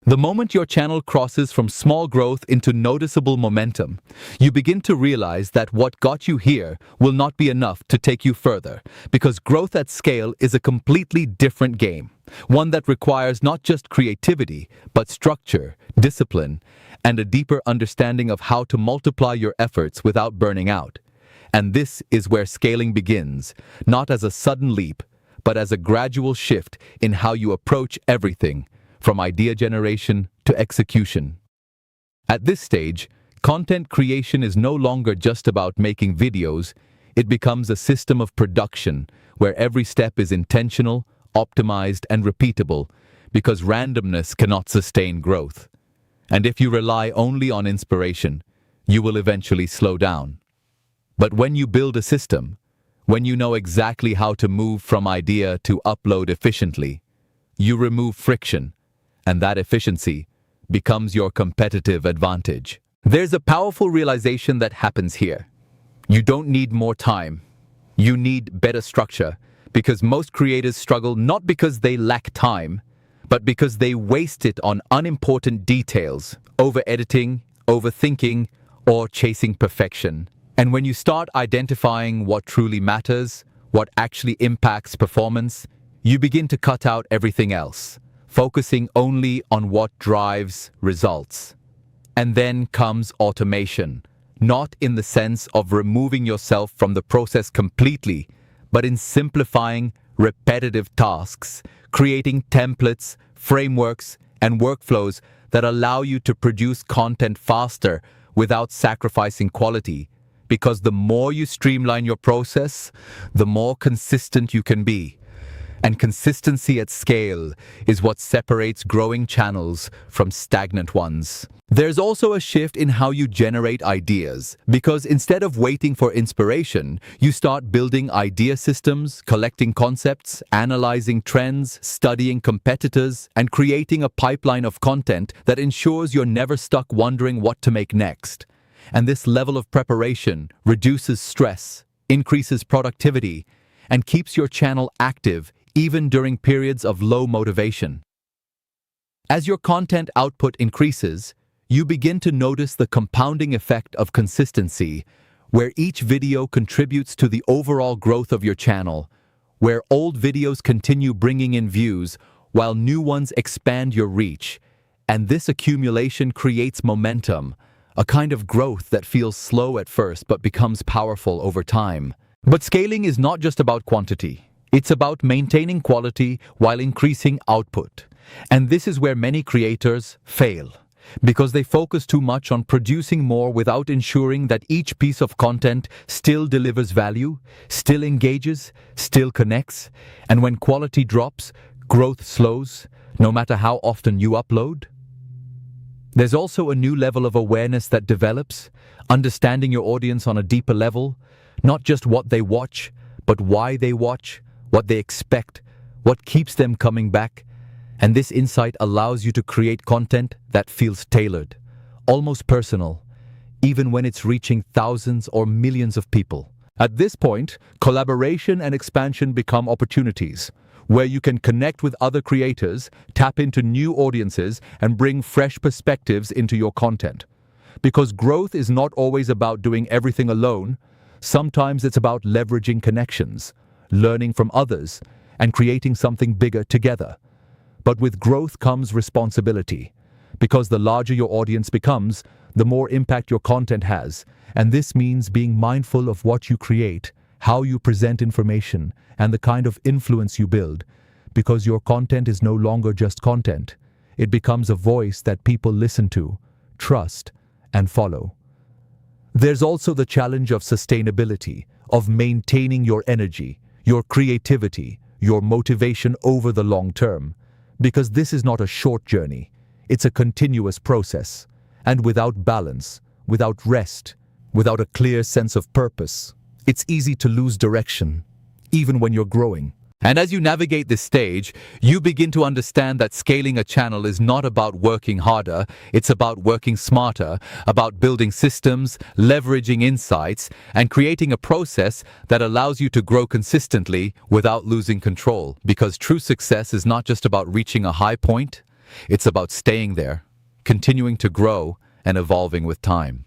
The moment your channel crosses from small growth into noticeable momentum, you begin to realize that what got you here will not be enough to take you further, because growth at scale is a completely different game, one that requires not just creativity, but structure, discipline, and a deeper understanding of how to multiply your efforts without burning out. And this is where scaling begins, not as a sudden leap, but as a gradual shift in how you approach everything, from idea generation to execution. At this stage, content creation is no longer just about making videos. It becomes a system of production where every step is intentional, optimized, and repeatable, because randomness cannot sustain growth. And if you rely only on inspiration, you will eventually slow down. But when you build a system, when you know exactly how to move from idea to upload efficiently, you remove friction, and that efficiency becomes your competitive advantage. There's a powerful realization that happens here. You don't need more time. You need better structure, because most creators struggle not because they lack time, but because they waste it on unimportant details, over-editing, overthinking, or chasing perfection. And when you start identifying what truly matters, what actually impacts performance, you begin to cut out everything else, focusing only on what drives results. And then comes automation, not in the sense of removing yourself from the process completely, but in simplifying repetitive tasks, creating templates, frameworks, and workflows that allow you to produce content faster without sacrificing quality. Because the more you streamline your process, the more consistent you can be. And consistency at scale is what separates growing channels from stagnant ones. There's also a shift in how you generate ideas, because instead of waiting for inspiration, you start building idea systems, collecting concepts, analyzing trends, studying competitors, and creating a pipeline of content that ensures you're never stuck wondering what to make next. And this level of preparation reduces stress, increases productivity, and keeps your channel active even during periods of low motivation. As your content output increases, you begin to notice the compounding effect of consistency, where each video contributes to the overall growth of your channel, where old videos continue bringing in views while new ones expand your reach. And this accumulation creates momentum, a kind of growth that feels slow at first but becomes powerful over time. But scaling is not just about quantity. It's about maintaining quality while increasing output. And this is where many creators fail, because they focus too much on producing more without ensuring that each piece of content still delivers value, still engages, still connects. And when quality drops, growth slows, no matter how often you upload. There's also a new level of awareness that develops, understanding your audience on a deeper level, not just what they watch, but why they watch, what they expect, what keeps them coming back. And this insight allows you to create content that feels tailored, almost personal, even when it's reaching thousands or millions of people. At this point, collaboration and expansion become opportunities, where you can connect with other creators, tap into new audiences, and bring fresh perspectives into your content. Because growth is not always about doing everything alone. Sometimes it's about leveraging connections, learning from others, and creating something bigger together. But with growth comes responsibility, because the larger your audience becomes, the more impact your content has. And this means being mindful of what you create, how you present information, and the kind of influence you build, because your content is no longer just content. It becomes a voice that people listen to, trust, and follow. There's also the challenge of sustainability, of maintaining your energy, your creativity, your motivation over the long term, because this is not a short journey. It's a continuous process. And without balance, without rest, without a clear sense of purpose, it's easy to lose direction, even when you're growing. And as you navigate this stage, you begin to understand that scaling a channel is not about working harder, it's about working smarter, about building systems, leveraging insights, and creating a process that allows you to grow consistently without losing control. Because true success is not just about reaching a high point, It's about staying there, continuing to grow, and evolving with time.